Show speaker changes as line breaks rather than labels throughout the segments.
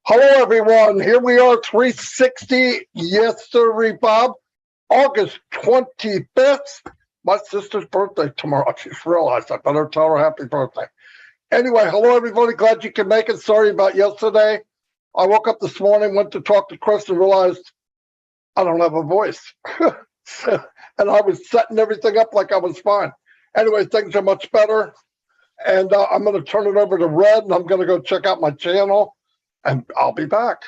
Hello, everyone. Here we are, 360. Yes, sir, Bob. August 25th. My sister's birthday tomorrow. I just realized I better tell her happy birthday. Anyway, hello, everybody. Glad you can make it. Sorry about yesterday. I woke up this morning, went to talk to Chris, and realized I don't have a voice. And I was setting everything up like I was fine. Anyway, things are much better. And I'm going to turn it over to Red, and I'm going to go check out my channel, and I'll be back.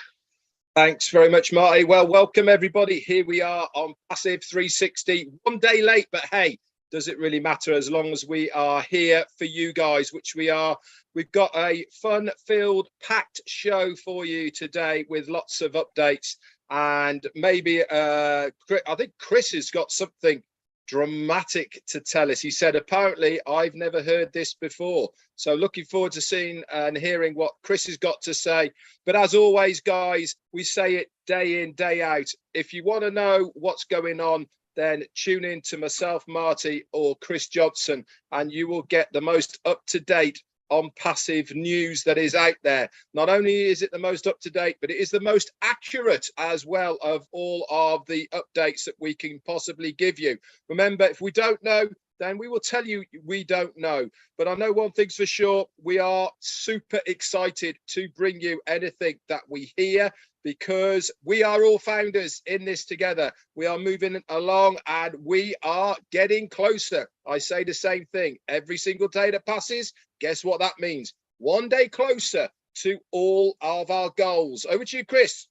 Thanks very much, Marty. Well, welcome, everybody. Here we are on Passive 360. One day late, but hey, does it really matter as long as we are here for you guys, which we are. We've got a fun-filled, packed show for you today with lots of updates. And maybe I think Chris has got something dramatic to tell us. He said, apparently, I've never heard this before. So looking forward to seeing and hearing what Chris has got to say. But as always, guys, we say it day in, day out. If you want to know what's going on, then tune in to myself, Marty, or Chris Johnson, and you will get the most up-to-date on passive news that is out there. Not only is it the most up-to-date, but it is the most accurate as well of all of the updates that we can possibly give you. Remember, if we don't know, then we will tell you we don't know. But I know one thing's for sure, we are super excited to bring you anything that we hear, because we are all founders in this together. We are moving along and we are getting closer. I say the same thing every single day that passes. Guess what that means? One day closer to all of our goals. Over to you, Chris.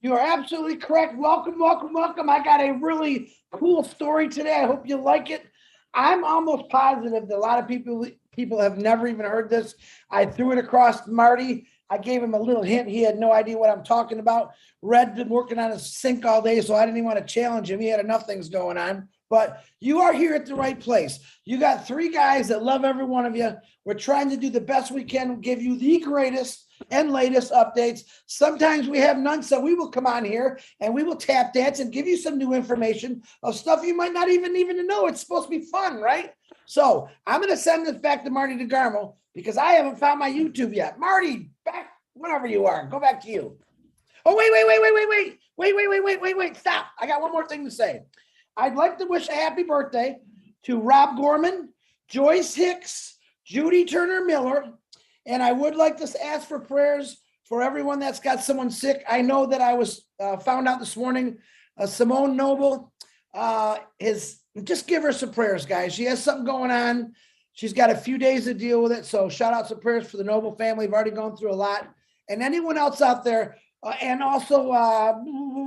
You are absolutely correct. Welcome, welcome, welcome. I got a really cool story today. I hope you like it. I'm almost positive that a lot of people have never even heard this. I threw it across to Marty. I gave him a little hint. He had no idea what I'm talking about. Red's been working on his sync all day, so I didn't even want to challenge him. He had enough things going on. But you are here at the right place. You got three guys that love every one of you. We're trying to do the best we can, give you the greatest and latest updates. Sometimes we have none, so we will come on here and we will tap dance and give you some new information of stuff you might not even know. It's supposed to be fun, right? So I'm going to send this back to Marty DeGarmo because I haven't found my YouTube yet. Marty, back whenever you are. Go back to you. Oh, wait. Stop. I got one more thing to say. I'd like to wish a happy birthday to Rob Gorman, Joyce Hicks, Judy Turner Miller, and I would like to ask for prayers for everyone that's got someone sick. I know that I was found out this morning, Simone Noble, just give her some prayers, guys. She has something going on. She's got a few days to deal with it. So shout out some prayers for the Noble family. We've already gone through a lot. And anyone else out there, and also,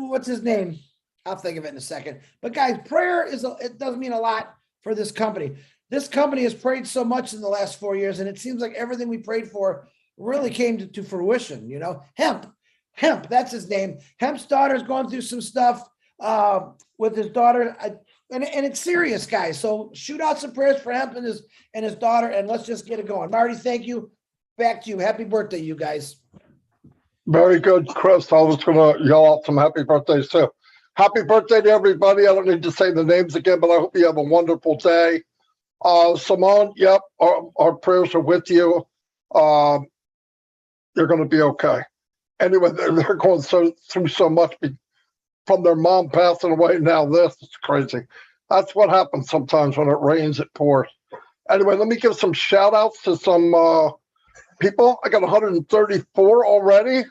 what's his name? I'll think of it in a second. But guys, prayer it does mean a lot for this company. This company has prayed so much in the last 4 years, and it seems like everything we prayed for really came to fruition. You know, Hemp, that's his name. Hemp's daughter's going through some stuff with his daughter, and it's serious, guys. So shoot out some prayers for Hemp and his daughter, and let's just get it going. Marty, thank you. Back to you. Happy birthday, you guys.
Very good, Chris. I was going to yell out some happy birthdays too. Happy birthday to everybody. I don't need to say the names again, but I hope you have a wonderful day. Simone, yep, our prayers are with you. You're going to be okay. Anyway, they're going through so much from their mom passing away. Now this is crazy. That's what happens sometimes when it rains, it pours. Anyway, let me give some shout outs to some people. I got 134 already.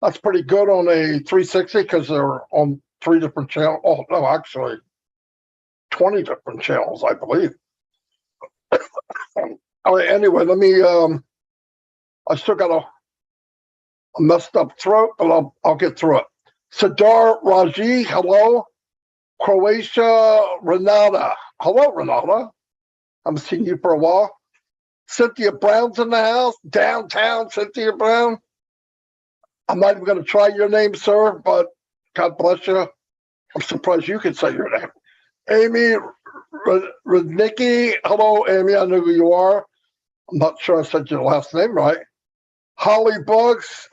That's pretty good on a 360 because they're on 3 different channels. Oh, no, actually 20 different channels, I believe. Anyway, let me, I still got a messed up throat, but I'll get through it. Cider Raji, hello. Croatia, Renata. Hello, Renata. I haven't seen you for a while. Cynthia Brown's in the house. Downtown Cynthia Brown. I'm not even going to try your name, sir, but God bless you. I'm surprised you could say your name. Amy Rudnicki. Hello, Amy. I know who you are. I'm not sure I said your last name right. Holly Bugs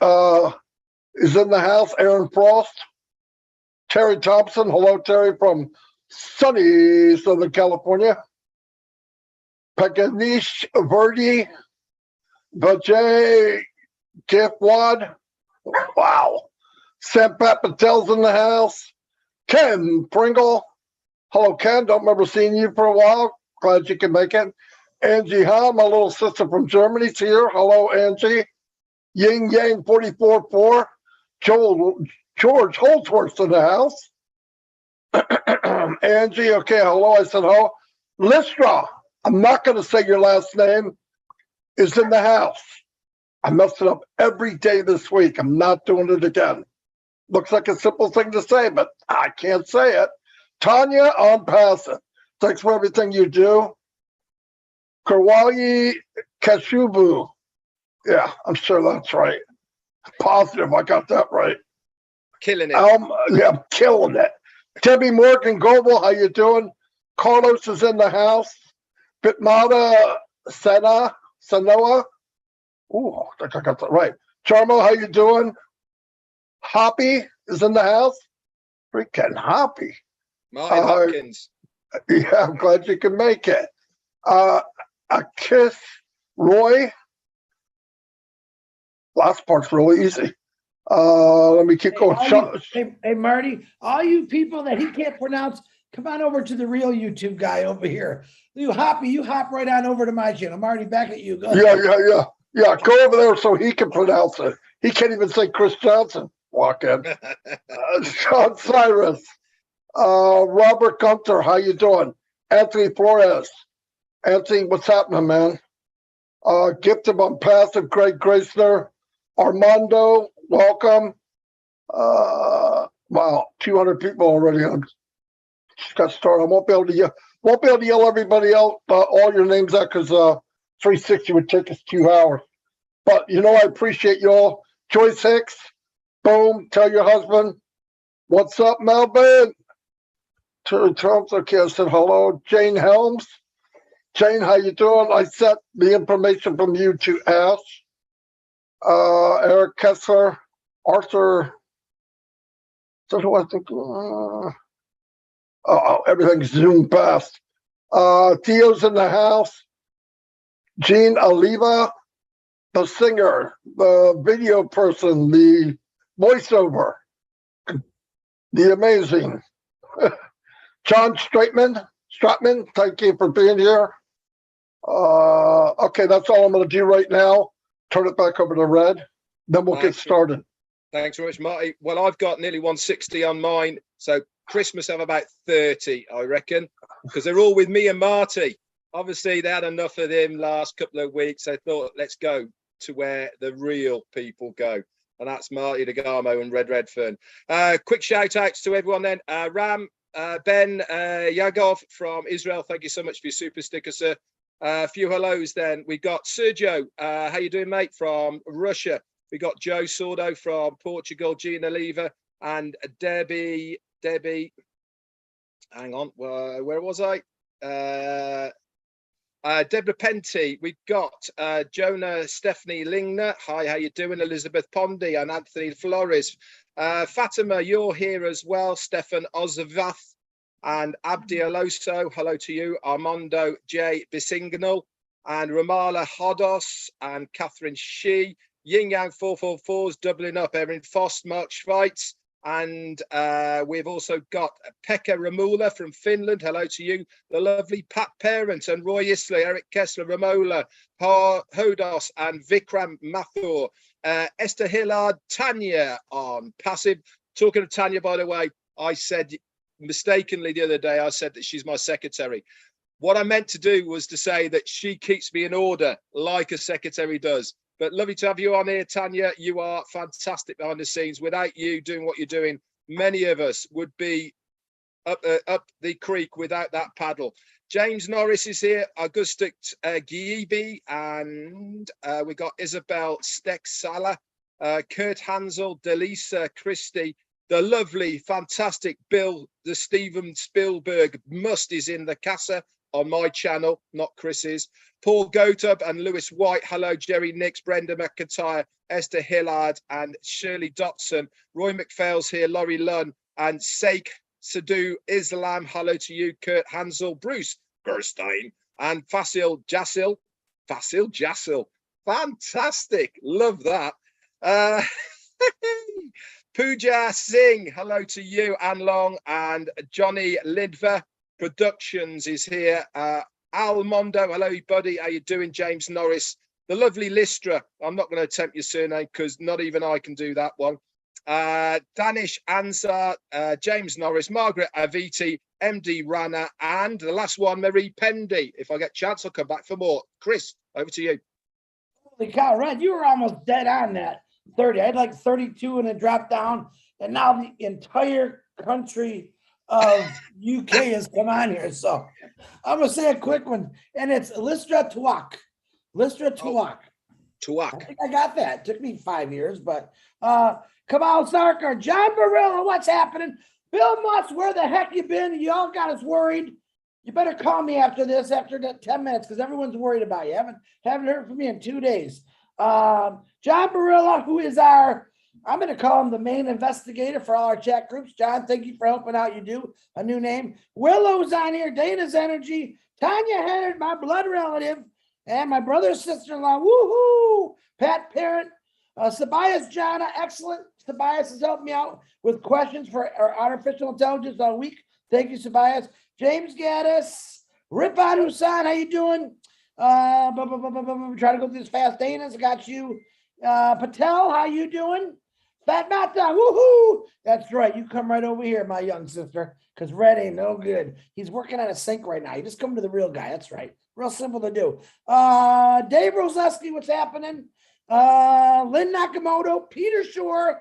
is in the house. Aaron Frost. Terry Thompson. Hello, Terry, from sunny Southern California. Paganish Verdi. Vijay Giftwad. Wow. Sam Patel's in the house. Ken Pringle. Hello, Ken. Don't remember seeing you for a while. Glad you can make it. Angie Hahn, my little sister from Germany, is here. Hello, Angie. Yin Yang 44-4. George Holdsworth's in the house. Angie, okay, hello. I said hello. Listra, I'm not going to say your last name, is in the house. I messed it up every day this week. I'm not doing it again. Looks like a simple thing to say, but I can't say it. Tanya on passive. Thanks for everything you do. Karwali Kashubu. Yeah, I'm sure that's right. Positive, I got that right.
Killing it.
Yeah, I'm killing it. Debbie Morgan Goble, how you doing? Carlos is in the house. Bitmata Sanoa. Ooh, I think I got that right. Charmo, how you doing? Hoppy is in the house. Freaking Hoppy.
Martin Hopkins.
Yeah, I'm glad you can make it. A kiss, Roy. Last part's really easy. Let me keep going.
Hey, Marty, all you people that he can't pronounce, come on over to the real YouTube guy over here. You hop right on over to my channel. Marty, back at you. Go ahead.
Yeah. Go over there so he can pronounce it. He can't even say Chris Johnson. Walk in. Sean Cyrus. Robert Gunter, how you doing? Anthony Flores. Anthony, what's happening, man? Gifted on passive, Greg Gracener. Armando, welcome. Wow, 200 people already. I just got started. I won't be able to yell everybody out all your names out because 360 would take us 2 hours. But I appreciate you all. Joyce Hicks, boom. Tell your husband, what's up, Melvin? Terry Thompson, okay, I said hello. Jane Helms. Jane, how you doing? I sent the information from you to Ash. Eric Kessler, Arthur. So who I think? Everything's zoomed past. Theo's in the house. Gene Oliva, the singer, the video person, the voiceover, the amazing. John Stratman, thank you for being here. Okay, that's all I'm going to do right now. Turn it back over to Red, then we'll get started.
Thanks very much, Marty. Well, I've got nearly 160 on mine, so Chris must have about 30, I reckon, because they're all with me and Marty. Obviously, they had enough of him last couple of weeks. They thought, let's go to where the real people go, and that's Marty DeGarmo and Red Redfern. Quick shout-outs to everyone then. Ram, Ben Yagov from Israel, thank you so much for your super sticker, sir. A few hellos then. We got Sergio. How you doing, mate? From Russia. We got Joe Sordo from Portugal. Gina Lever and Debbie. Hang on. Where was I? Deborah Penty. We got Jonah Stephanie Lingner. Hi, how you doing? Elizabeth Pondy and Anthony Flores. Fatima, you're here as well. Stefan Ozavath. And Abdi Aloso, hello to you. Armando J. Bisinganal and Ramala Hodos and Catherine Shee. Yin Yang 444's doubling up. Erin Fost, Mark Schweitz. And we've also got Pekka Ramula from Finland. Hello to you. The lovely Pat Parent and Roy Isley, Eric Kessler, Ramola, Hodos and Vikram Mathur. Esther Hillard, Tanya on passive. Talking of Tanya, by the way, I said mistakenly the other day, I said that she's my secretary. What I meant to do was to say that she keeps me in order like a secretary does. But lovely to have you on here, Tanya. You are fantastic behind the scenes. Without you doing what you're doing, many of us would be up the creek without that paddle. James Norris is here, Augustus Giebe, and we got Isabel Steck-Sala, Kurt Hansel, Delisa Christie, the lovely, fantastic Bill, the Steven Spielberg must is in the casa. on my channel, not Chris's. Paul Gotub and Lewis White. Hello, Jerry Nix, Brenda McIntyre, Esther Hillard, and Shirley Dotson. Roy McPhail's here, Laurie Lunn, and Sheikh Sadhu Islam. Hello to you, Kurt Hansel, Bruce Gerstein, and Fasil Jassil. Fantastic. Love that. Pooja Singh, hello to you, Anne Long, and Johnny Lidver Productions is here. Al Mondo, hello, buddy. How you doing? James Norris, the lovely Listra. I'm not going to attempt your surname because not even I can do that one. Danish Ansar, James Norris, Margaret Aviti, MD Rana, and the last one, Marie Pendy. If I get a chance, I'll come back for more. Chris, over to you.
Holy cow, Red, you were almost dead on that 30. I had like 32 and it dropped down. And now the entire country of UK has come on here. So I'm going to say a quick one. And it's Listra Tuak. Listra Tuak.
Tuak.
I think I got that. It took me 5 years, but Kamal Sarkar, John Barilla, what's happening? Bill Mutz, where the heck you been? You all got us worried. You better call me after this, after the 10 minutes, because everyone's worried about you. Haven't heard from me in 2 days. John Barilla, who is I'm going to call him the main investigator for all our chat groups. John, thank you for helping out. You do a new name. Willow's on here. Dana's Energy. Tanya Hennard, my blood relative, and my brother's sister-in-law. Woohoo! Pat Parent. Tobias Jana, excellent. Tobias has helped me out with questions for our artificial intelligence all week. Thank you, Tobias. James Gaddis, Ripon Husan, how you doing? Try to go through this fast. Dana's got you. Patel, how you doing? Fat Mata, woohoo! That's right. You come right over here, my young sister, because Red ain't no good. He's working on a sink right now. You just come to the real guy. That's right. Real simple to do. Dave Roseski, what's happening? Lynn Nakamoto, Peter Shore,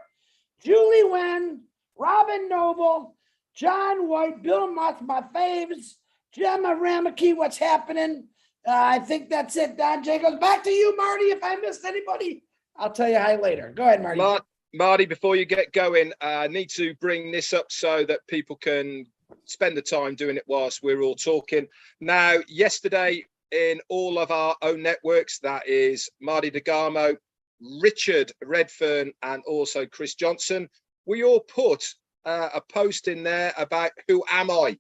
Julie Wen, Robin Noble, John White, Bill Mutz, my faves, Gemma Ramaki, what's happening? I think that's it. Don J goes back to you, Marty. If I missed anybody, I'll tell you hi later. Go ahead, Marty.
Marty, before you get going, I need to bring this up so that people can spend the time doing it whilst we're all talking. Now, yesterday, in all of our own networks, that is Marty DeGarmo, Richard Redfern, and also Chris Johnson, we all put a post in there about who am I.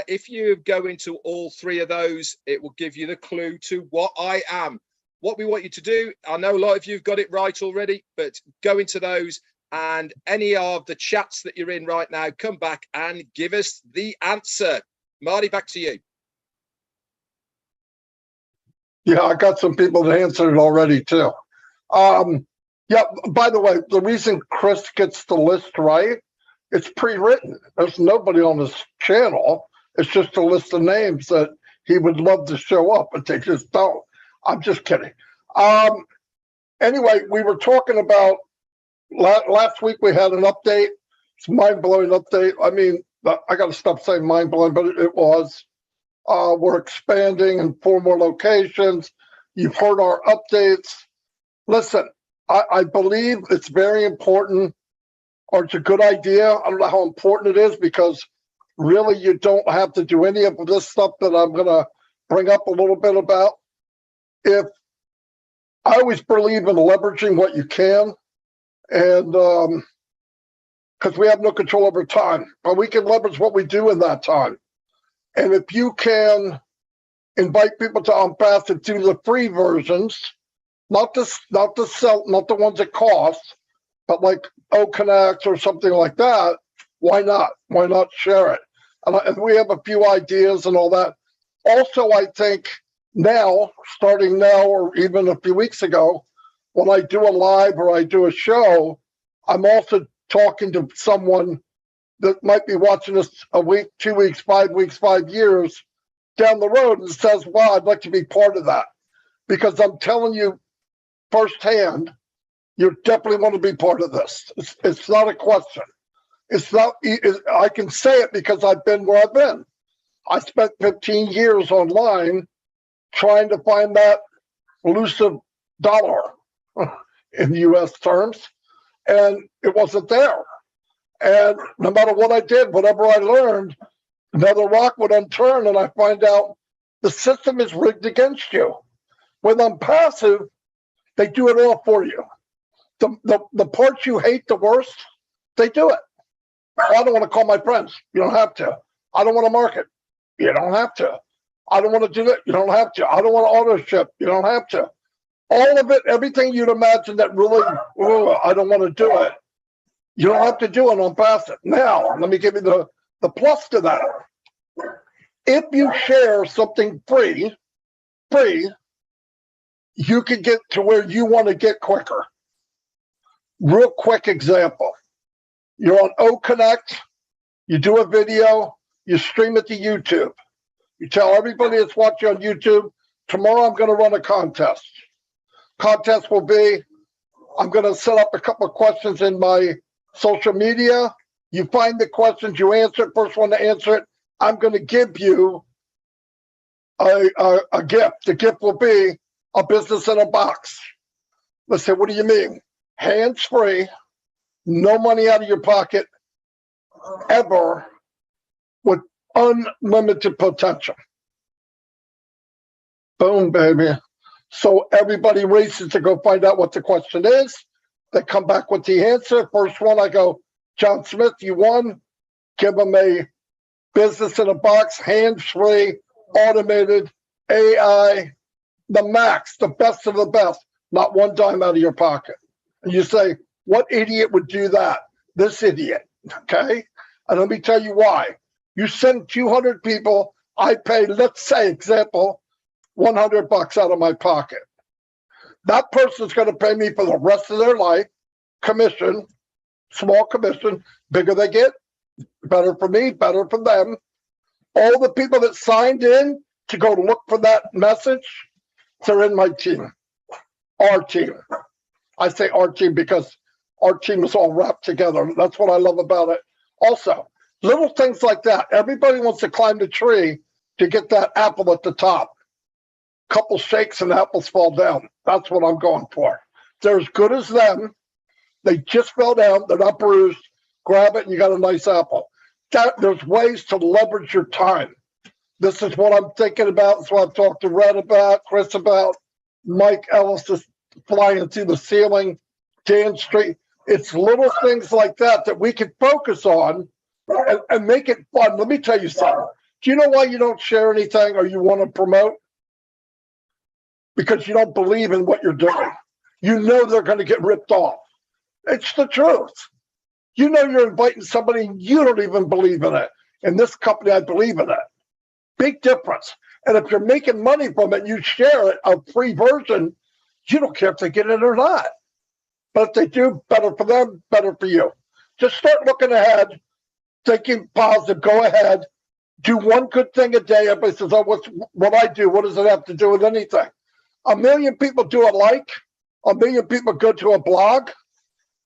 If you go into all three of those, it will give you the clue to what I am. What we want you to do, I know a lot of you have got it right already, but go into those and any of the chats that you're in right now, come back and give us the answer. Marty, back to you.
Yeah, I got some people that answered it already too. Yeah, by the way, the reason Chris gets the list right, it's pre-written. There's nobody on this channel. It's just a list of names that he would love to show up, but they just don't. I'm just kidding. Anyway, we were talking about last week we had an update. It's a mind-blowing update. I mean, I got to stop saying mind-blowing, but it was. We're expanding in 4 more locations. You've heard our updates. Listen, I believe it's very important, or it's a good idea. I don't know how important it is because really you don't have to do any of this stuff that I'm going to bring up a little bit about. If I always believe in leveraging what you can, and because we have no control over time, but we can leverage what we do in that time. And if you can invite people to Unpath to do the free versions, not the ones that cost, but like O'Connect or something like that, why not? Why not share it? And we have a few ideas and all that. Also, I think now, starting now, or even a few weeks ago, when I do a live or I do a show, I'm also talking to someone that might be watching us a week, 2 weeks, 5 weeks, 5 years down the road and says, wow, I'd like to be part of that. Because I'm telling you firsthand, you definitely want to be part of this. It's not a question. It's not, I can say it because I've been where I've been. I spent 15 years online trying to find that elusive dollar in US terms, and it wasn't there. And no matter what I did, whatever I learned, another rock would unturn and I find out The system is rigged against you. When I'm passive, they do it all for you. The parts you hate the worst, they do it. I don't want to call my friends. You don't have to. I don't want to market. You don't have to. I don't want to do it. You don't have to. I don't want to auto ship. You don't have to. All of it, everything you'd imagine that really, I don't want to do it. You don't have to do it on passive. Now, let me give you the plus to that. If you share something free, you can get to where you want to get quicker. Real quick example. You're on O Connect, you do a video, you stream it to YouTube. You tell everybody that's watching on YouTube, tomorrow I'm going to run a contest. Contest will be, I'm going to set up a couple of questions in my social media. You find the questions, you answer it, first one to answer it. I'm going to give you a gift. The gift will be a business in a box. Let's say, what do you mean? Hands-free, no money out of your pocket, ever, with unlimited potential. Boom, baby. So everybody races to go find out what the question is. They come back with the answer. First one, I go, John Smith, you won. Give them a business in a box, hands-free, automated, AI, the max, the best of the best, not one dime out of your pocket. And you say, what idiot would do that? This idiot, okay? And let me tell you why. You send 200 people, I pay, let's say, example, $100 out of my pocket. That person's going to pay me for the rest of their life, commission, small commission, bigger they get, better for me, better for them. All the people that signed in to go look for that message, they're in my team, our team. I say our team because our team is all wrapped together. That's what I love about it. Also, little things like that. Everybody wants to climb the tree to get that apple at the top. Couple shakes and apples fall down. That's what I'm going for. They're as good as them. They just fell down. They're not bruised. Grab it and you got a nice apple. There's ways to leverage your time. This is what I'm thinking about. That's what I've talked to Red about, Chris about, Mike Ellis is flying through the ceiling, Dan Street. It's little things like that we can focus on and make it fun. Let me tell you something. Do you know why you don't share anything or you want to promote? Because you don't believe in what you're doing. You know they're going to get ripped off. It's the truth. You know you're inviting somebody, you don't even believe in it. In this company, I believe in it. Big difference. And if you're making money from it, you share it, a free version, you don't care if they get it or not. But if they do, better for them, better for you. Just start looking ahead, thinking positive, go ahead, do one good thing a day. Everybody says, oh, what I do, what does it have to do with anything? 1 million people do a like, 1 million people go to a blog.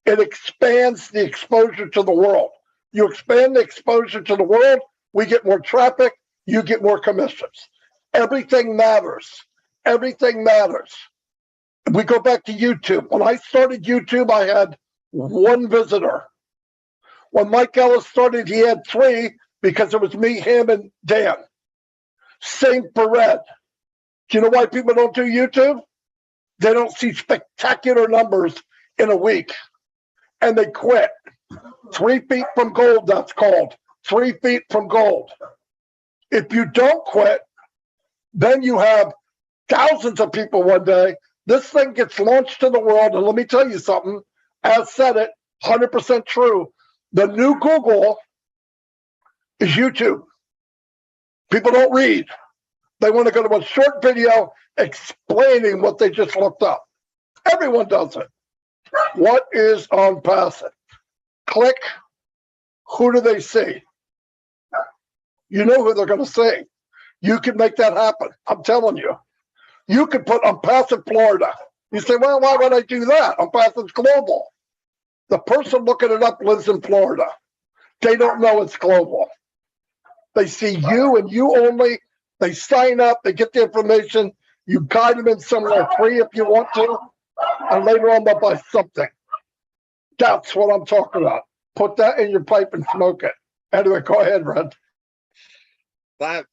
It expands the exposure to the world. You expand the exposure to the world, we get more traffic, you get more commissions. Everything matters. Everything matters. We go back to YouTube. When I started YouTube, I had 1 visitor. When Mike Ellis started, he had 3 because it was me, him, and Dan. Same for Red. Do you know why people don't do YouTube? They don't see spectacular numbers in a week. And they quit. 3 feet from gold, that's called. 3 feet from gold. If you don't quit, then you have thousands of people one day. This thing gets launched to the world, and let me tell you something. As said it, 100% true. The new Google is YouTube. People don't read. They want to go to a short video explaining what they just looked up. Everyone does it. What is on passive? Click. Who do they see? You know who they're going to see. You can make that happen. I'm telling you. You could put on passive Florida. You say, well, why would I do that? On passive global. The person looking it up lives in Florida. They don't know it's global. They see you and you only. They sign up. They get the information. You guide them in somewhere free if you want to. And later on, they'll buy something. That's what I'm talking about. Put that in your pipe and smoke it. Anyway, go ahead, Red.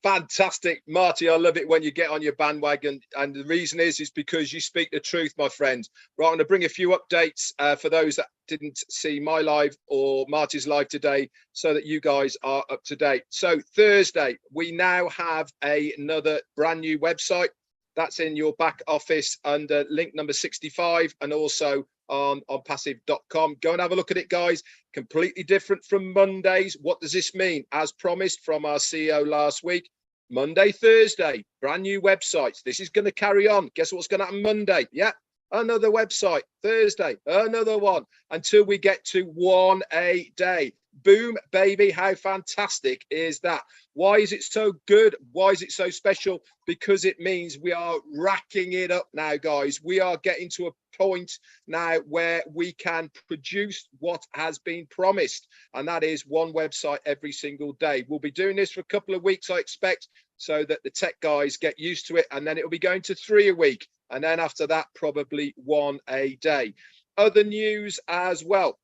Fantastic, Marty. I love it when you get on your bandwagon, and the reason is because you speak the truth, my friend. Right, I'm going to bring a few updates for those that didn't see my live or Marty's live today, so that you guys are up to date. So Thursday, we now have another brand new website. That's in your back office under link number 65, and also on passive.com. Go and have a look at it, guys. Completely different from Mondays. What does this mean? As promised from our CEO last week, Monday, Thursday, brand new websites. This is going to carry on. Guess what's going to happen Monday? Yeah, another website. Thursday, another one, until we get to one a day. Boom, baby. How fantastic is that? Why is it so good? Why is it so special? Because it means we are racking it up now, guys. We are getting to a point now where we can produce what has been promised, and that is one website every single day. We'll be doing this for a couple of weeks, I expect, so that the tech guys get used to it, and then it'll be going to 3 a week, and then after that, probably 1 a day. Other news as well.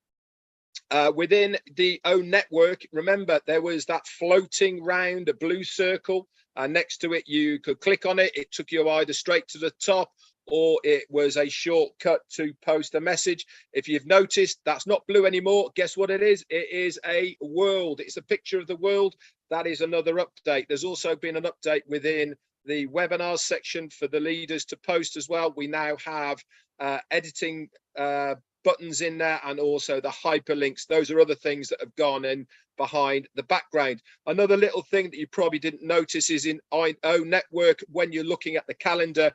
Within the own network, remember there was that floating round, a blue circle, and next to it you could click on it. It took you either straight to the top, or it was a shortcut to post a message. If you've noticed, that's not blue anymore. Guess what it is? It is a world. It's a picture of the world. That is another update. There's also been an update within the webinars section for the leaders to post as well. We now have editing buttons in there, and also the hyperlinks. Those are other things that have gone in behind the background. Another little thing that you probably didn't notice is in O Network, when you're looking at the calendar,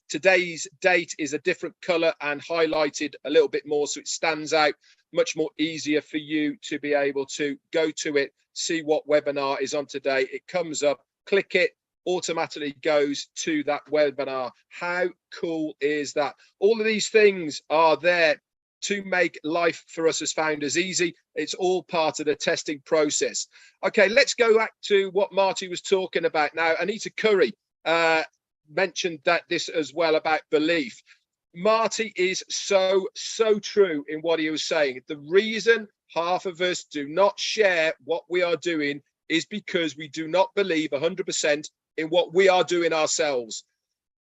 today's date is a different color and highlighted a little bit more, so it stands out, much more easier for you to be able to go to it, see what webinar is on today. It comes up, click it, automatically goes to that webinar. How cool is that? All of these things are there to make life for us as founders easy. It's all part of the testing process. Okay, let's go back to what Marty was talking about now. Anita Curry mentioned that this as well about belief. Marty is so true in what he was saying. The reason half of us do not share what we are doing is because we do not believe 100% in what we are doing ourselves.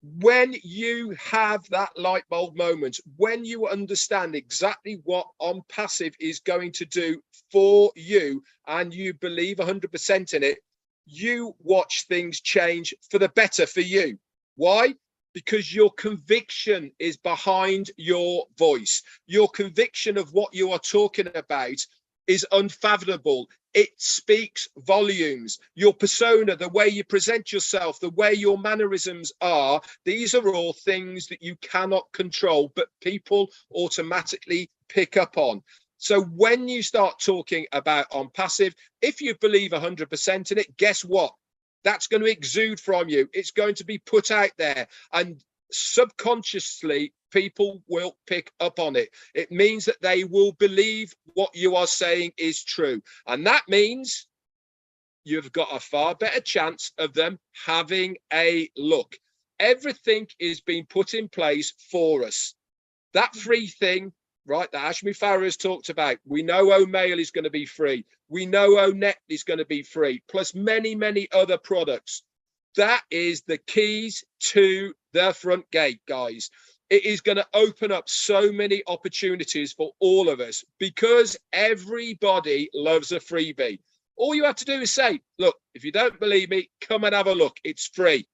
When you have that light bulb moment, when you understand exactly what On Passive is going to do for you, and you believe 100% in it, you watch things change for the better for you. Why? Because your conviction is behind your voice. Your conviction of what you are talking about is unfathomable. It speaks volumes. Your persona, the way you present yourself, the way your mannerisms are, these are all things that you cannot control, but people automatically pick up on. So when you start talking about On Passive, if you believe 100% in it, guess what? That's going to exude from you. It's going to be put out there, and subconsciously people will pick up on it. It means that they will believe what you are saying is true, and that means you've got a far better chance of them having a look. Everything is being put in place for us. That free thing, right, that Ashmi Farah has talked about, we know O'Mail is going to be free. We know ONet is going to be free, plus many other products. That is the keys to the front gate, guys. It is going to open up so many opportunities for all of us, because everybody loves a freebie. All you have to do is say, look, if you don't believe me, come and have a look. It's free.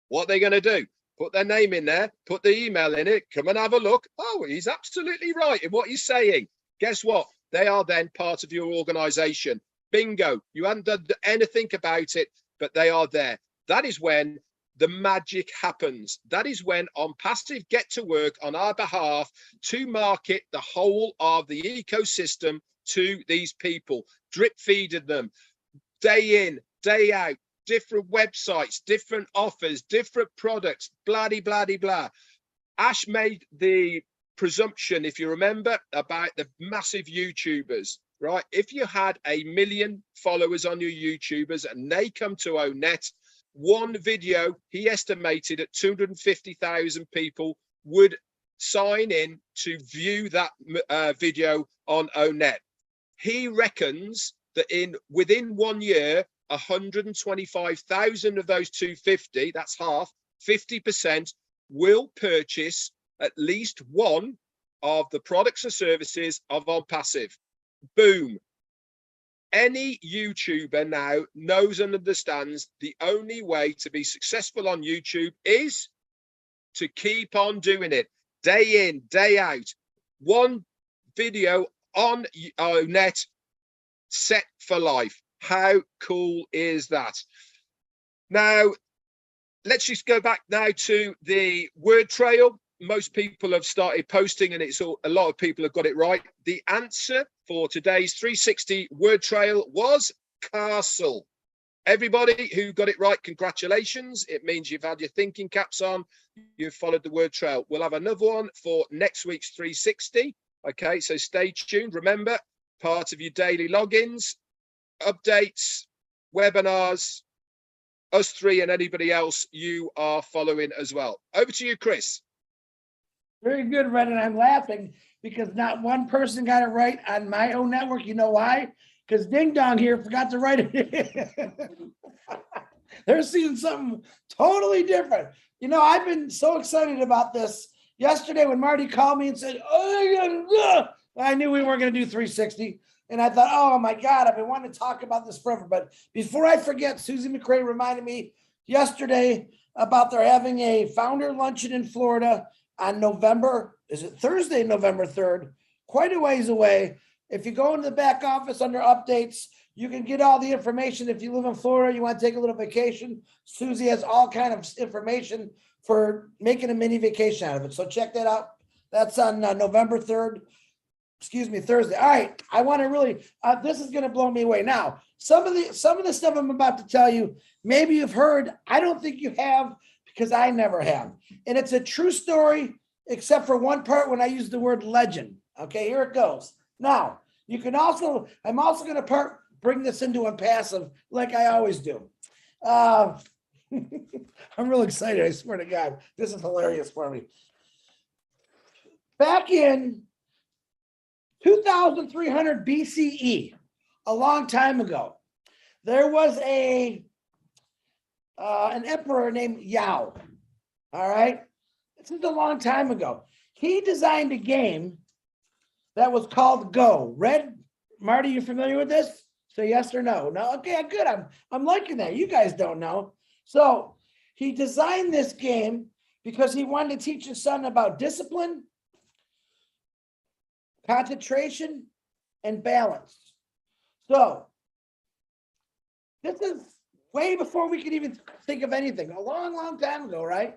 What are they going to do? Put their name in there, put the email in it, come and have a look. Oh, he's absolutely right in what he's saying. Guess what? They are then part of your organization. Bingo. You haven't done anything about it, but they are there. That is when the magic happens. That is when On Passive get to work on our behalf to market the whole of the ecosystem to these people, drip feeding them day in, day out, different websites, different offers, different products, blah, blah, blah, blah. Ash made the presumption, if you remember, about the massive YouTubers, right? If you had 1 million followers on your YouTubers and they come to ONet, one video, he estimated at 250,000 people would sign in to view that video on ONet. He reckons that within 1 year, 125,000 of those 250, that's half, 50%, will purchase at least one of the products or services of OnPassive. Boom. Any YouTuber now knows and understands the only way to be successful on YouTube is to keep on doing it day in, day out. One video on net set for life. How cool is that? Now, let's just go back now to the word trail. Most people have started posting, and it's all, a lot of people have got it right. The answer for today's 360 word trail was castle. Everybody who got it right, congratulations. It means you've had your thinking caps on, you've followed the word trail. We'll have another one for next week's 360. Okay, so stay tuned. Remember, part of your daily logins, updates, webinars, us three and anybody else you are following as well. Over to you, Chris.
Very good, Red, and I'm laughing because not one person got it right on my own network. You know why? Because Ding Dong here forgot to write it. They're seeing something totally different. You know, I've been so excited about this. Yesterday when Marty called me and said, oh, I knew we weren't going to do 360. And I thought, oh my God, I've been wanting to talk about this forever. But before I forget, Susie McCray reminded me yesterday about they're having a founder luncheon in Florida on November, is it Thursday, November 3rd, quite a ways away. If you go into the back office under updates, you can get all the information. If you live in Florida, you want to take a little vacation, Susie has all kind of information for making a mini vacation out of it. So check that out. That's on November 3rd. Excuse me, Thursday. All right. I want to really, this is going to blow me away. Now, some of the stuff I'm about to tell you, maybe you've heard, I don't think you have because I never have. And it's a true story, except for one part when I use the word legend. Okay, here it goes. Now, you can also, I'm also going to bring this into a passive like I always do. I'm real excited. I swear to God, this is hilarious for me. Back in 2300 BCE, a long time ago, there was an emperor named Yao. All right. This is a long time ago. He designed a game that was called Go. Red Marty, you familiar with this? Say yes or no. No. Okay, good. I'm liking that. You guys don't know. So he designed this game because he wanted to teach his son about discipline, concentration, and balance. So this is way before we could even think of anything, a long, long time ago, right?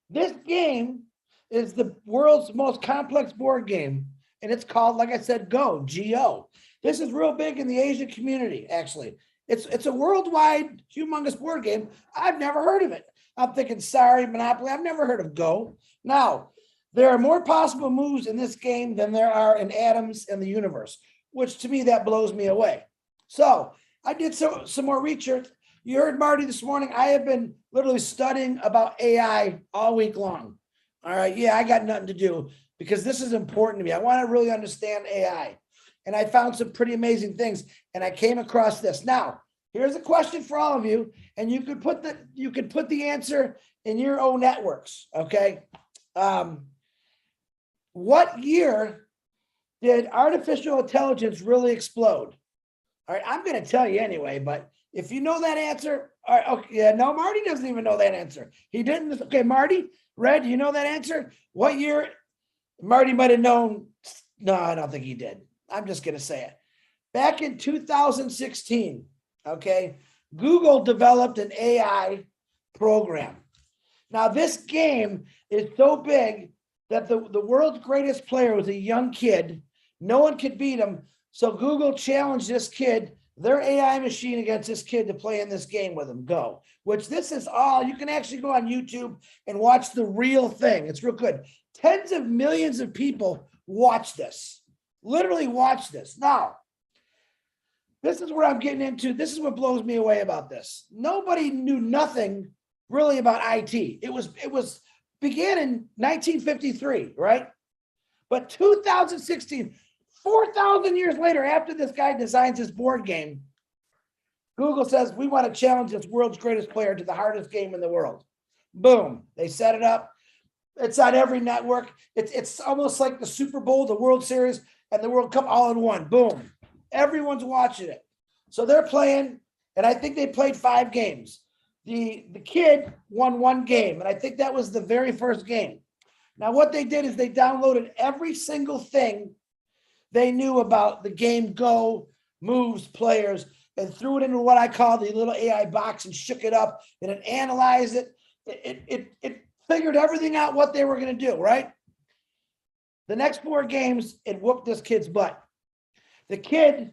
This game is the world's most complex board game, and it's called, like I said, Go, G-O. This is real big in the Asian community, actually. It's a worldwide, humongous board game. I've never heard of it. I'm thinking, sorry, Monopoly, I've never heard of Go. Now, there are more possible moves in this game than there are in atoms in the universe, which to me, that blows me away. So I did some more research. You heard Marty this morning. I have been literally studying about AI all week long. All right. Yeah, I got nothing to do because this is important to me. I want to really understand AI. And I found some pretty amazing things. And I came across this. Now, here's a question for all of you. And you could put the answer in your own networks. Okay. What year did artificial intelligence really explode? All right, I'm going to tell you anyway, but if you know that answer, all right, okay, yeah, no, Marty doesn't even know that answer. He didn't. Okay, Marty, Red, you know that answer? What year? Marty might have known. No, I don't think he did. I'm just going to say it. Back in 2016, okay, Google developed an AI program. Now, this game is so big that the world's greatest player was a young kid. No one could beat him. So Google challenged this kid, their AI machine, against this kid to play in this game with him, Go, which this is all, you can actually go on YouTube and watch the real thing. It's real good. Tens of millions of people watch this, literally watch this. Now, this is where I'm getting into. This is what blows me away about this. Nobody knew nothing really about IT. It was began in 1953, right? But 2016, 4,000 years later, after this guy designs his board game, Google says, we want to challenge this world's greatest player to the hardest game in the world. Boom. They set it up. It's on every network. It's almost like the Super Bowl, the World Series, and the World Cup all in one. Boom. Everyone's watching it. So they're playing, and I think they played 5 games. The kid won 1 game, and I think that was the very first game. Now, what they did is they downloaded every single thing they knew about the game, go, moves, players, and threw it into what I call the little AI box and shook it up, and it analyzed it. It figured everything out what they were going to do, right? The next 4 games, it whooped this kid's butt. The kid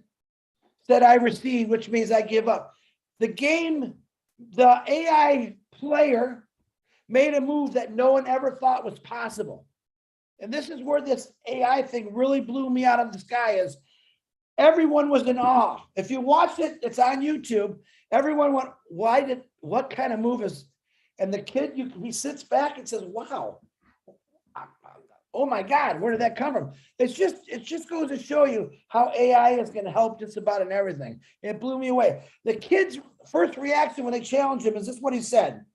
said, I recede, which means I give up. The game, the AI player made a move that no one ever thought was possible. And this is where this AI thing really blew me out of the sky is everyone was in awe. If you watch it, it's on YouTube. Everyone went, what kind of move is, and the kid, he sits back and says, wow, oh my God, where did that come from? It just goes to show you how AI is going to help just about in everything. It blew me away. The kid's first reaction when they challenged him is this what he said.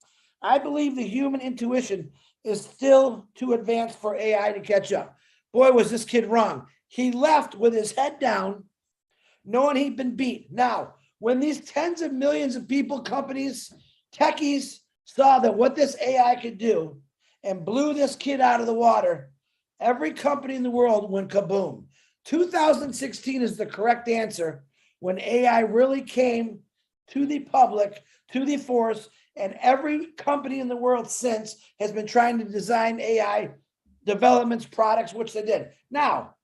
I believe the human intuition is still too advanced for AI to catch up. Boy, was this kid wrong. He left with his head down, knowing he'd been beat. Now, when these tens of millions of people, companies, techies saw that what this AI could do and blew this kid out of the water, every company in the world went kaboom. 2016 is the correct answer when AI really came to the public, to the force, and every company in the world since has been trying to design AI developments, products, which they did. Now,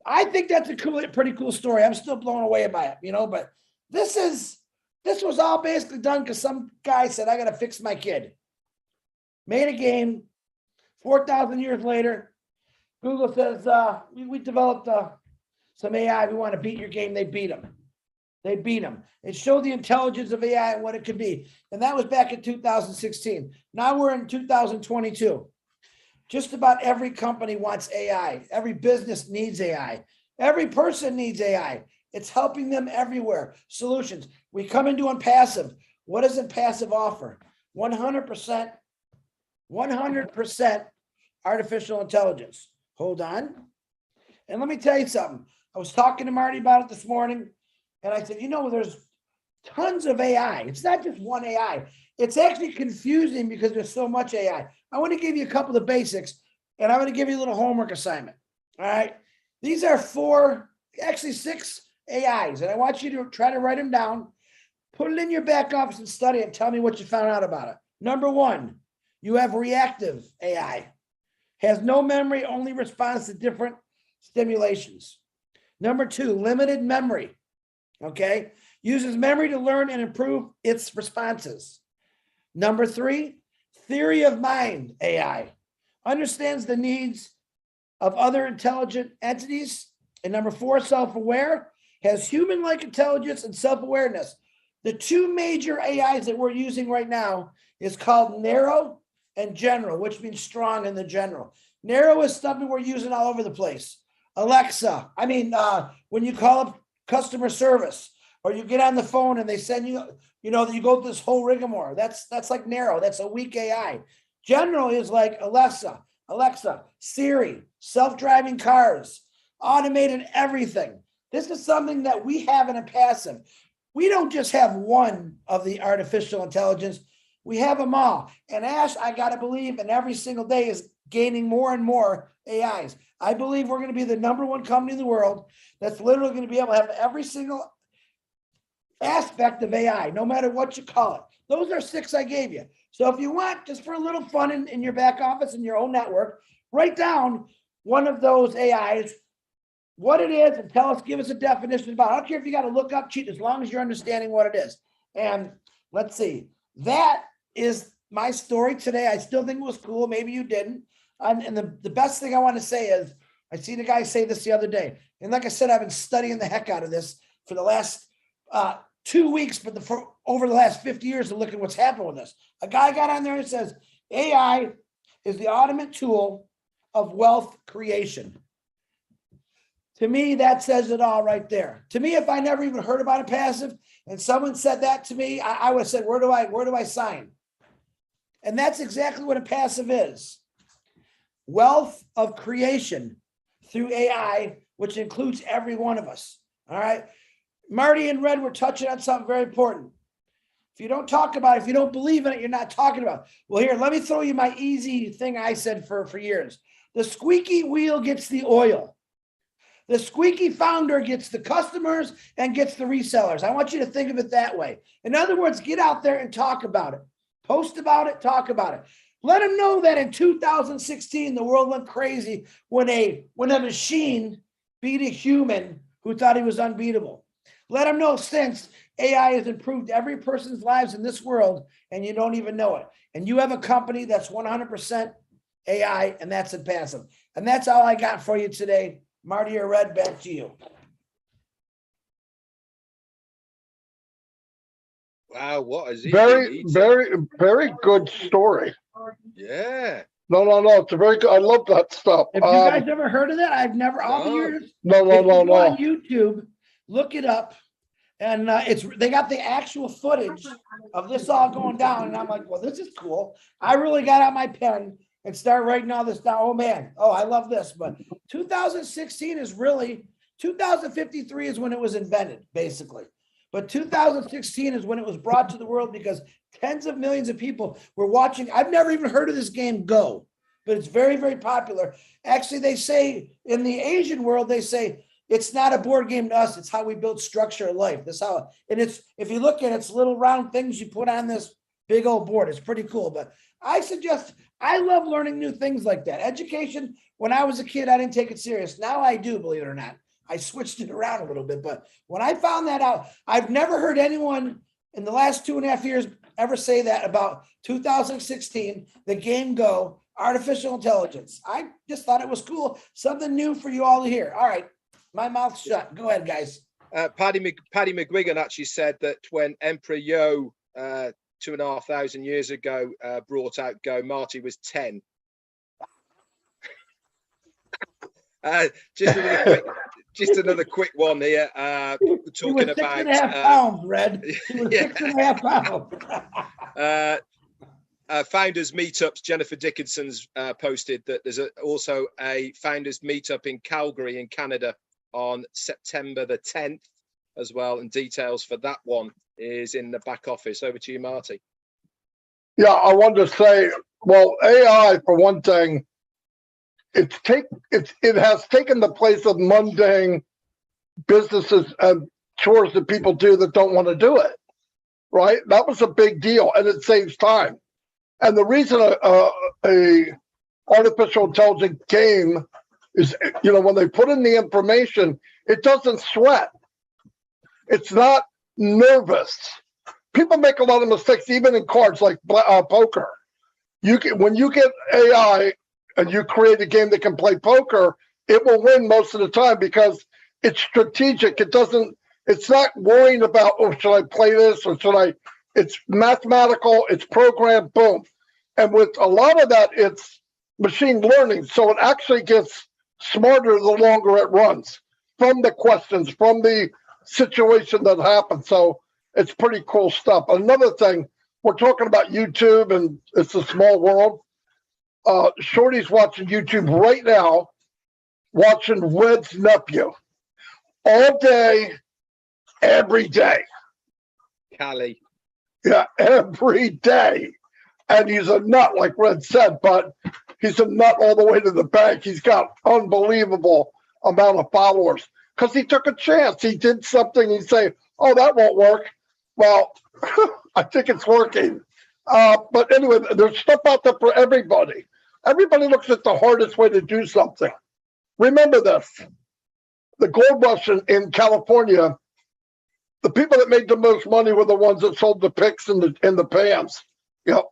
I think that's a pretty cool story. I'm still blown away by it, but this was all basically done because some guy said, I got to fix my kid. Made a game, 4,000 years later, Google says, we developed some AI. We want to beat your game. They beat them. It showed the intelligence of AI and what it could be. And that was back in 2016. Now we're in 2022. Just about every company wants AI. Every business needs AI. Every person needs AI. It's helping them everywhere. Solutions. We come into passive. What does passive offer? 100% artificial intelligence. Hold on. And let me tell you something. I was talking to Marty about it this morning. And I said, there's tons of AI. It's not just one AI. It's actually confusing because there's so much AI. I want to give you a couple of basics, and I'm going to give you a little homework assignment. All right. These are 6 AIs, and I want you to try to write them down, put it in your back office and study it, and tell me what you found out about it. Number 1, you have reactive AI. Has no memory, only responds to different stimulations. Number 2, limited memory. Okay, uses memory to learn and improve its responses. Number 3, theory of mind AI. Understands the needs of other intelligent entities. And number 4, self-aware. Has human-like intelligence and self-awareness. The 2 major AIs that we're using right now is called narrow and general, which means strong in the general. Narrow is something we're using all over the place. Alexa, when you call up customer service, or you get on the phone and they send you, you go through this whole rigmarole. That's like narrow. That's a weak AI. General is like Alexa, Siri, self-driving cars, automated everything. This is something that we have in a passive. We don't just have one of the artificial intelligence. We have them all. And Ash, I got to believe, and every single day is gaining more and more AIs. I believe we're going to be the number 1 company in the world that's literally going to be able to have every single aspect of AI, no matter what you call it. Those are 6 I gave you. So if you want, just for a little fun in your back office, in your own network, write down one of those AIs, what it is, and give us a definition about it. I don't care if you got to look up, cheat, as long as you're understanding what it is. And let's see. That is my story today. I still think it was cool. Maybe you didn't. And the best thing I want to say is, I seen a guy say this the other day. And like I said, I've been studying the heck out of this for the last 2 weeks, but over the last 50 years to look at what's happened with this. A guy got on there and says, AI is the ultimate tool of wealth creation. To me, that says it all right there. To me, if I never even heard about a passive and someone said that to me, I would have said, where do I sign? And that's exactly what a passive is. Wealth of creation through AI, which includes every one of us. All right. Marty and Red were touching on something very important. If you don't talk about it, if you don't believe in it, you're not talking about it. Well, here, let me throw you my easy thing I said for years. The squeaky wheel gets the oil. The squeaky founder gets the customers and gets the resellers. I want you to think of it that way. In other words, get out there and talk about it. Post about it, talk about it. Let them know that in 2016, the world went crazy when a machine beat a human who thought he was unbeatable. Let them know since AI has improved every person's lives in this world and you don't even know it. And you have a company that's 100% AI, and that's in passive. And that's all I got for you today. Marty or Red, back to you.
Wow, what is he?
Very good story.
Yeah.
No. It's a very good. I love that stuff.
Have you guys ever heard of that? I've never, all the years.
No.
On YouTube, look it up. And they got the actual footage of this all going down. And I'm like, well, this is cool. I really got out my pen and start writing all this down. Oh, man. Oh, I love this. But 2016 is really, 2053 is when it was invented, basically. But 2016 is when it was brought to the world because tens of millions of people were watching. I've never even heard of this game Go, but it's very, very popular. Actually, they say in the Asian world, they say it's not a board game to us. It's how we build structure of life. That's how, and it's, if you look at it, it's little round things you put on this big old board. It's pretty cool. But I suggest, I love learning new things like that. Education, when I was a kid, I didn't take it serious. Now I do, believe it or not. I switched it around a little bit, but when I found that out, I've never heard anyone in the last 2.5 years ever say that about 2016, the game Go, artificial intelligence. I just thought it was cool. Something new for you all to hear. All right, my mouth's shut. Go ahead, guys.
Paddy McGuigan actually said that when Emperor Yo 2,500 years ago brought out Go, Marty was 10. Just another quick one here. Talking about
6.5 pounds, Red. He was 6.5 pounds.
Founders meetups. Jennifer Dickinson's posted that there's also a founders meetup in Calgary in Canada on September the 10th as well, and details for that one is in the back office. Over to you, Marty.
Yeah, I wanted to say, well, AI for one thing, it has taken the place of mundane businesses and chores that people do that don't want to do it, right? That was a big deal, and it saves time. And the reason a artificial intelligence game is, when they put in the information, it doesn't sweat. It's not nervous. People make a lot of mistakes, even in cards like poker. When you get AI and you create a game that can play poker, it will win most of the time because it's strategic. It's not worrying about, oh, should I play this or should I? It's mathematical, it's programmed, boom. And with a lot of that, it's machine learning. So it actually gets smarter the longer it runs from the questions, from the situation that happens. So it's pretty cool stuff. Another thing, we're talking about YouTube and it's a small world. Shorty's watching YouTube right now, watching Red's nephew all day, every day.
Callie.
Yeah, every day. And he's a nut, like Red said, but he's a nut all the way to the bank. He's got unbelievable amount of followers because he took a chance. He did something. He'd say, oh, that won't work. Well, I think it's working. But anyway, there's stuff out there for everybody. Everybody looks at the hardest way to do something. Remember this. The gold rush in California, the people that made the most money were the ones that sold the picks and the pans. Yep.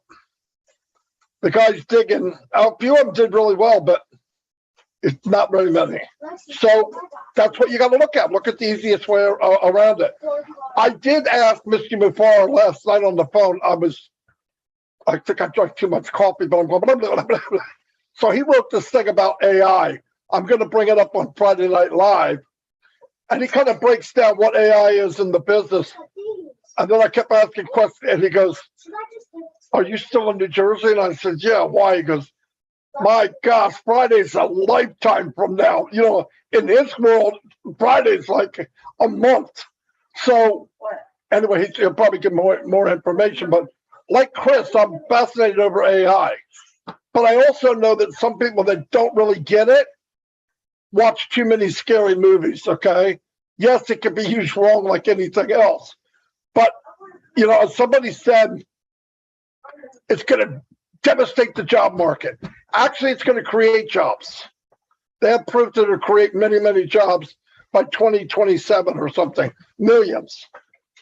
The guys digging. A few of them did really well, but it's not very many. So that's what you got to look at. Look at the easiest way around it. I did ask Mr. Mufar last night on the phone. I think I drank too much coffee, but I'm going, blah, blah, blah, blah. So he wrote this thing about AI. I'm going to bring it up on Friday Night Live. And he kind of breaks down what AI is in the business. And then I kept asking questions, and he goes, "Are you still in New Jersey?" And I said, "Yeah." "Why?" He goes, "My gosh, Friday's a lifetime from now. You know, in his world, Friday's like a month." So anyway, he'll probably get more information. But like Chris, I'm fascinated over AI. But I also know that some people that don't really get it watch too many scary movies, okay? Yes, it can be used wrong like anything else. But, you know, as somebody said, it's going to devastate the job market. Actually, it's going to create jobs. They have proof that it'll create many, many jobs by 2027 or something, millions.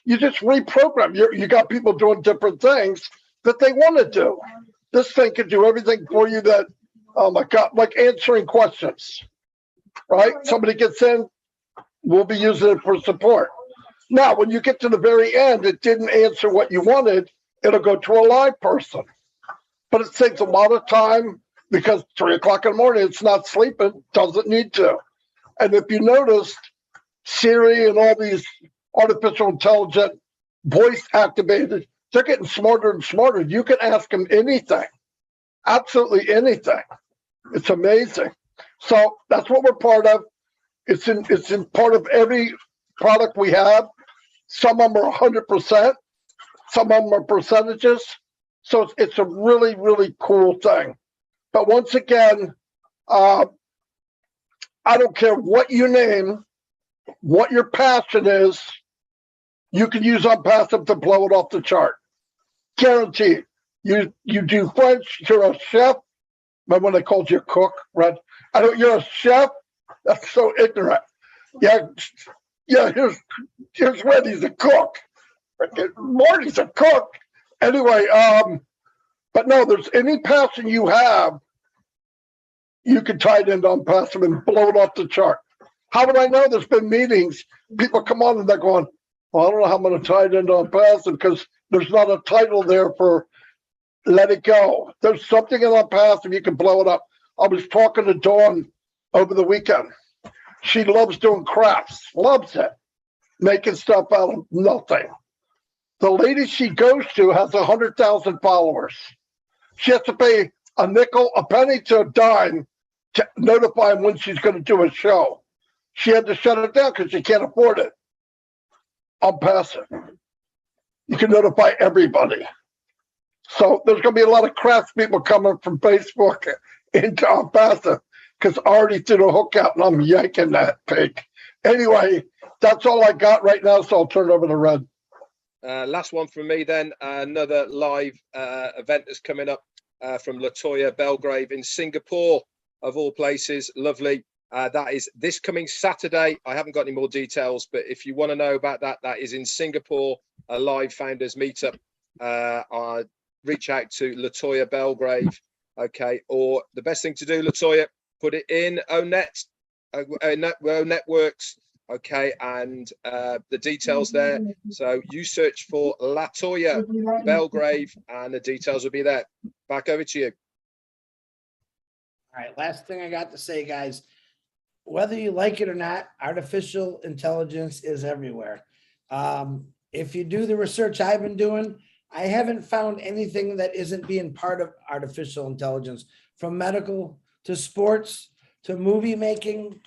You just reprogram. You got people doing different things that they want to do. This thing can do everything for you that, oh my God, like answering questions, right? Somebody gets in, we'll be using it for support. Now, when you get to the very end, it didn't answer what you wanted, it'll go to a live person. But it takes a lot of time because 3 o'clock in the morning, it's not sleeping, doesn't need to. And if you noticed, Siri and all these artificial intelligent voice activated, they're getting smarter and smarter. You can ask them anything, absolutely anything. It's amazing. So that's what we're part of. It's in part of every product we have. Some of them are 100%. Some of them are percentages. So it's a really, really cool thing. But once again, I don't care what you name, what your passion is, you can use Unpassive to blow it off the chart. Guaranteed. You do French, you're a chef. Remember when they called you a cook, Red? I don't, you're a chef? That's so ignorant. Yeah, here's Red, he's a cook. Marty's a cook. Anyway, but no, there's any passion you have, you can tie it into Unpassive and blow it off the chart. How would I know? There's been meetings. People come on and they're going, "Well, I don't know how I'm going to tie it into Unpassive because there's not a title there for let it go." There's something in Unpassive, you can blow it up. I was talking to Dawn over the weekend. She loves doing crafts, loves it, making stuff out of nothing. The lady she goes to has 100,000 followers. She has to pay a nickel, a penny to a dime to notify them when she's going to do a show. She had to shut it down because she can't afford it. Unpassive. You can notify everybody. So there's going to be a lot of crafts people coming from Facebook into Unpassive because I already did a hook out and I'm yanking that pig. Anyway, that's all I got right now, so I'll turn it over to Red.
Last one from me then. Another live event that's coming up from Latoya Belgrave in Singapore, of all places. Lovely. That is this coming Saturday. I haven't got any more details, but if you want to know about that, that is in Singapore, a live founders meetup. Reach out to Latoya Belgrave, okay? Or the best thing to do, Latoya, put it in ONET, Networks, okay? And the details there. So you search for Latoya Belgrave and the details will be there. Back over to you.
All right, last thing I got to say, guys, whether you like it or not, artificial intelligence is everywhere. If you do the research I've been doing, I haven't found anything that isn't being part of artificial intelligence, from medical to sports to movie making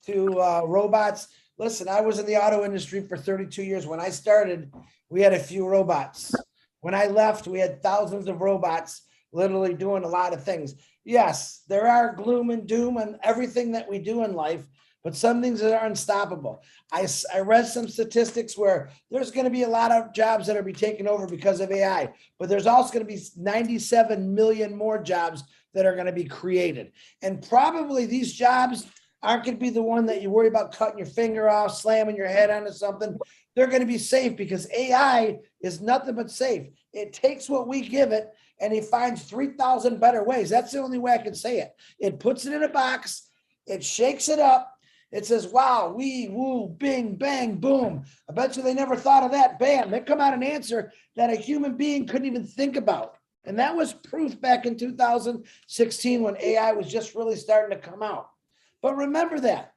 to robots. Listen, I was in the auto industry for 32 years. When I started, we had a few robots. When I left, we had thousands of robots literally doing a lot of things. Yes, there are gloom and doom and everything that we do in life, but some things that are unstoppable. I read some statistics where there's going to be a lot of jobs that are be taken over because of AI, but there's also going to be 97 million more jobs that are going to be created. And probably these jobs aren't going to be the one that you worry about cutting your finger off, slamming your head onto something. They're going to be safe because AI is nothing but safe. It takes what we give it and it finds 3,000 better ways. That's the only way I can say it. It puts it in a box. It shakes it up. It says, wow, wee, woo, bing, bang, boom. I bet you they never thought of that. Bam, they come out an answer that a human being couldn't even think about. And that was proof back in 2016 when AI was just really starting to come out. But remember that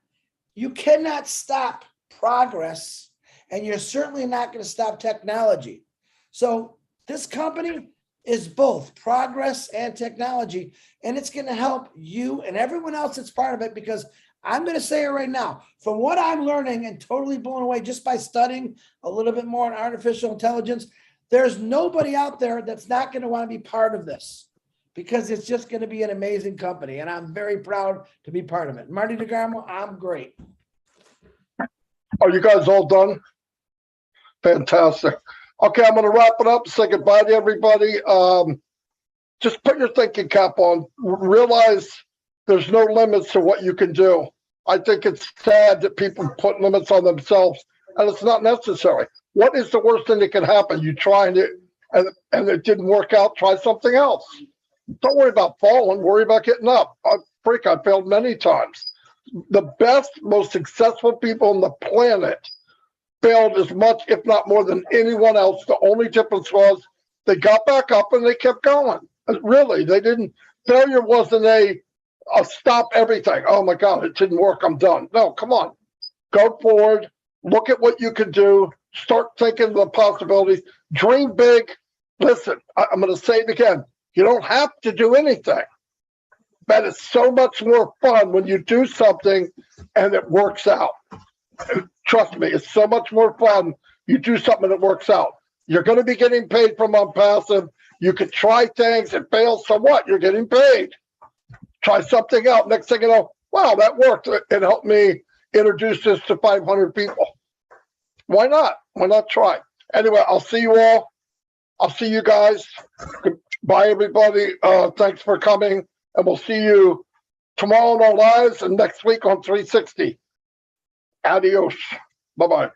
you cannot stop progress, and you're certainly not going to stop technology. So this company is both progress and technology, and it's going to help you and everyone else that's part of it, because I'm going to say it right now, from what I'm learning and totally blown away just by studying a little bit more on artificial intelligence, there's nobody out there that's not going to want to be part of this, because it's just going to be an amazing company. And I'm very proud to be part of it. Marty DeGarmo, I'm great.
Are you guys all done? Fantastic. Okay, I'm going to wrap it up. Say goodbye to everybody. Just put your thinking cap on. Realize there's no limits to what you can do. I think it's sad that people put limits on themselves, and it's not necessary. What is the worst thing that can happen? You tried it, and it didn't work out. Try something else. Don't worry about falling. Worry about getting up. I failed many times. The best, most successful people on the planet failed as much, if not more, than anyone else. The only difference was they got back up and they kept going. Really, they didn't. Failure wasn't a stop everything. Oh my God, it didn't work. I'm done. No, come on. Go forward. Look at what you can do. Start thinking of the possibilities. Dream big. Listen, I'm going to say it again. You don't have to do anything. But it's so much more fun when you do something and it works out. Trust me, it's so much more fun. You do something that works out. You're going to be getting paid from Unpassive. You can try things and fail. So what? You're getting paid. Try something out. Next thing you know, wow, that worked. It helped me introduce this to 500 people. Why not? Why not try? Anyway, I'll see you all. I'll see you guys. Goodbye, everybody. Thanks for coming. And we'll see you tomorrow on our lives and next week on 360. Adios. Bye-bye.